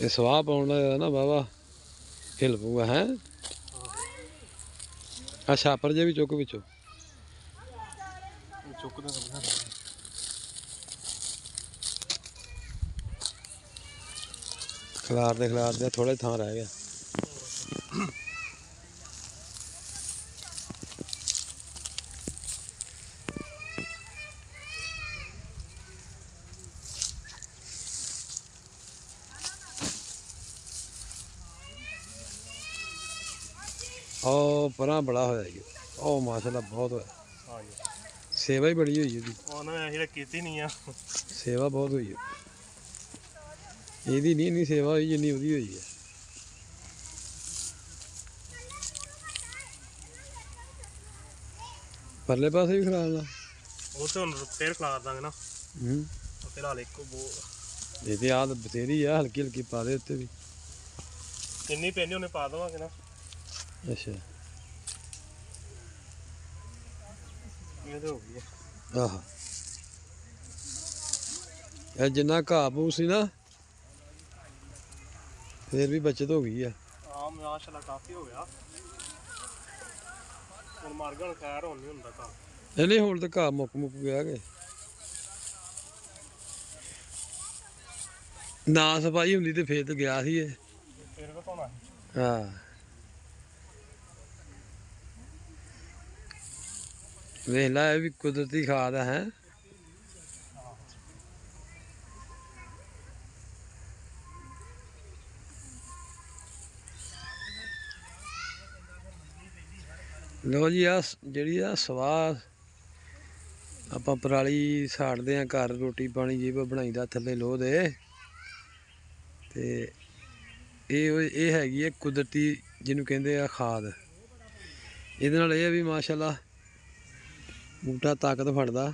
ਇਹ ਸਵਾਹ ਪਾਉਣ ਦਾ ਨਾ ਵਾਹਵਾ ਹਿਲ ਪਊਗਾ ਹੈ। ਆ ਛਾਪਰ ਜੇ ਵੀ ਚੁੱਕ ਵਿੱਚੋਂ ਚੁੱਕਦਾ ਖਿਲਾਰਦੇ ਥੋੜਾ ਥਾਂ ਰਹਿ ਗਿਆ। ਉਹ ਪਰਾਂ ਬੜਾ ਹੋਇਆ ਜੀ। ਉਹ ਮਾਸ਼ਾਅੱਲਾ ਬਹੁਤ ਹੋਇਆ। ਹਾਂ ਜੀ ਸੇਵਾ ਹੀ ਬੜੀ ਹੋਈ ਇਹਦੀ। ਉਹਨਾਂ ਨੇ ਕੀਤੀ ਨਹੀਂ ਆ। ਸੇਵਾ ਬਹੁਤ ਹੋਈ ਹੈ ਇਹਦੀ। ਨਹੀਂ ਇੰਨੀ ਸੇਵਾ ਹੋਈ ਜਿੰਨੀ ਉਹਦੀ ਹੋਈ ਹੈ। ਪਰਲੇ ਪਾਸੇ ਵੀ ਖਿਲਾਰਨਾ ਉਹ ਤੇ ਹੁਣ ਫੇਰ ਖਿਲਾਰ ਦਾਂਗੇ ਨਾ। ਫਿਲਹਾਲ ਇੱਕੋ ਇਹ ਤੇ ਆਹ ਬਥੇਰੀ ਆ। ਹਲਕੀ ਹਲਕੀ ਪਾ ਦੇ ਉੱਤੇ ਵੀ। ਕਿੰਨੀ ਪੈਣੀ ਉਹਨੇ ਪਾ ਦੇਵਾਂਗੇ ਨਾ। ਅੱਛਾ ਇਹ ਤੇ ਹੋ ਗਈ ਆਹ ਇਹ ਜਿੰਨਾ ਘਾਹ ਪੂ ਸੀ ਨਾ ਫੇਰ ਵੀ ਬੱਚਤ ਹੋ ਗਈ ਆ। ਹਾਂ ਮਾਸ਼ਾਅੱਲਾ ਕਾਫੀ ਹੋ ਗਿਆ। ਹੁਣ ਮਰ ਗਿਆ, ਖੈਰ ਹੁਣ ਨਹੀਂ ਹੁੰਦਾ ਘਾਹ। ਇਹਨੇ ਹੁਣ ਤਾਂ ਘਾਹ ਮੁੱਕ ਗਿਆ ਕਿ ਨਾ ਸਫਾਈ ਹੁੰਦੀ ਤੇ ਫੇਰ ਤਾਂ ਗਿਆ ਸੀ ਇਹ। ਫੇਰ ਘਟਾਉਣਾ ਹਾਂ ਵੇਖ ਲਾ, ਇਹ ਵੀ ਕੁਦਰਤੀ ਖਾਦ ਹੈ। ਲੋ ਜੀ ਆ ਜਿਹੜੀ ਆ ਸਵਾਹ ਆਪਾਂ ਪਰਾਲੀ ਸਾੜਦੇ ਆ ਘਰ ਰੋਟੀ ਪਾਣੀ ਜੇ ਬਣਾਈਦਾ ਥੱਲੇ ਲੋਹ ਦੇ। ਤੇ ਇਹ ਹੈਗੀ ਹੈ ਕੁਦਰਤੀ ਜਿਹਨੂੰ ਕਹਿੰਦੇ ਆ ਖਾਦ। ਇਹਦੇ ਨਾਲ ਇਹ ਵੀ ਮਾਸ਼ਾਅੱਲਾ ਬੂਟਾ ਤਾਕਤ ਫੜਦਾ।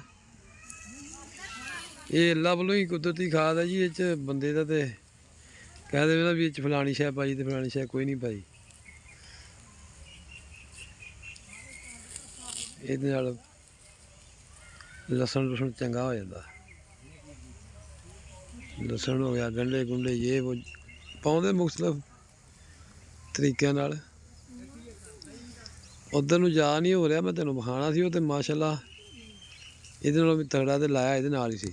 ਇਹ ਅੱਲਾ ਵੱਲੋਂ ਹੀ ਕੁਦਰਤੀ ਖਾਦ ਹੈ ਜੀ। ਇਹ 'ਚ ਬੰਦੇ ਦਾ ਤੇ ਕਹਿ ਦੇਵੇ ਨਾ ਵੀ ਇਹ 'ਚ ਫਲਾਣੀ ਸ਼ੈ ਪਾਈ ਤੇ ਫਲਾਣੀ ਸ਼ੈ ਕੋਈ ਨਹੀਂ ਪਾਈ। ਇਹਦੇ ਨਾਲ ਲਸਣ ਲੁਸਣ ਚੰਗਾ ਹੋ ਜਾਂਦਾ। ਲਸਣ ਹੋ ਗਿਆ, ਗੰਢੇ ਗੁੰਡੇ ਇਹ ਉਹ ਪਾਉਂਦੇ ਮੁਖਤਲਿਫ ਤਰੀਕਿਆਂ ਨਾਲ। ਉੱਧਰ ਨੂੰ ਜਾ ਨਹੀਂ ਹੋ ਰਿਹਾ, ਮੈਂ ਤੈਨੂੰ ਵਿਖਾਉਣਾ ਸੀ। ਉਹ ਤੇ ਮਾਸ਼ਾਅੱਲਾ ਇਹਦੇ ਨਾਲੋਂ ਵੀ ਤਗੜਾ ਤੇ ਲਾਇਆ ਇਹਦੇ ਨਾਲ ਹੀ ਸੀ।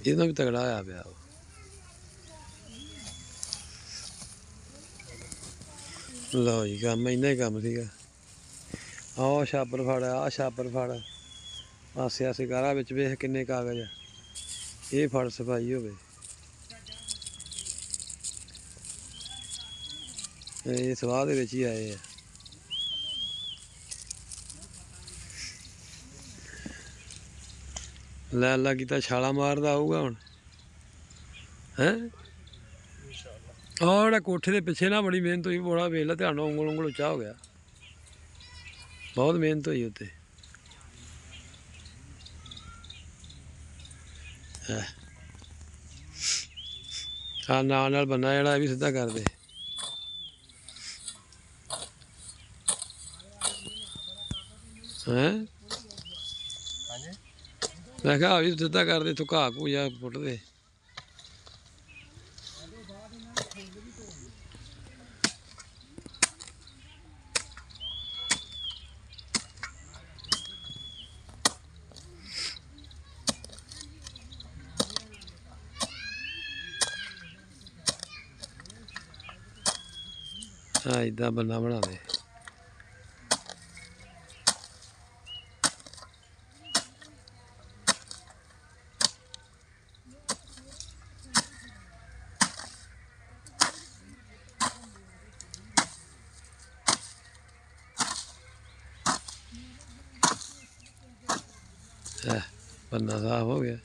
ਇਹਦੇ ਨਾਲ ਵੀ ਤਗੜਾ ਹੋਇਆ ਪਿਆ। ਲਓ ਜੀ ਕੰਮ ਇੰਨਾ ਹੀ ਕੰਮ ਸੀਗਾ। ਆਹ ਛਾਪਰ ਫੜ, ਆਹ ਛਾਪਰ ਫੜ, ਆਸੇ ਆਸੇ ਗਾਰਾ ਵਿੱਚ ਵੇਖ ਕਿੰਨੇ ਕਾਗਜ਼ ਆ। ਇਹ ਫੜ ਸਫਾਈ ਹੋਵੇ। ਇਹ ਸਵਾਹ ਦੇ ਵਿੱਚ ਹੀ ਆਏ ਆ। ਲੈ ਅੱਲਾ ਕੀਤਾ ਛਾਲਾ ਮਾਰਦਾ ਆਊਗਾ ਹੁਣ ਹੈ। ਆਹ ਜਿਹੜਾ ਕੋਠੇ ਦੇ ਪਿੱਛੇ ਨਾ ਬੜੀ ਮਿਹਨਤ ਹੋਈ। ਬੜਾ ਵੇਖ ਲਾ, ਧਿਆਨ ਨਾਲ ਉਂਗਲ ਉਂਗਲ ਉੱਚਾ ਹੋ ਗਿਆ। ਬਹੁਤ ਮਿਹਨਤ ਹੋਈ ਉੱਤੇ। ਹਾਂ ਨਾਲ ਬੰਨਾ ਜਿਹੜਾ ਇਹ ਵੀ ਸਿੱਧਾ ਕਰ ਦੇ। ਹੈਂ ਮੈਂ ਕਿਹਾ ਵੀ ਸਿੱਧਾ ਕਰਦੇ, ਇੱਥੋਂ ਘਾਹ ਘੂ ਜਾ ਪੁੱਟ ਦੇ। ਹਾਂ ਇੱਦਾਂ ਬੰਨਾ ਬਣਾ ਦੇ। ਬੰਨਾ ਸਾਫ ਹੋ ਗਿਆ।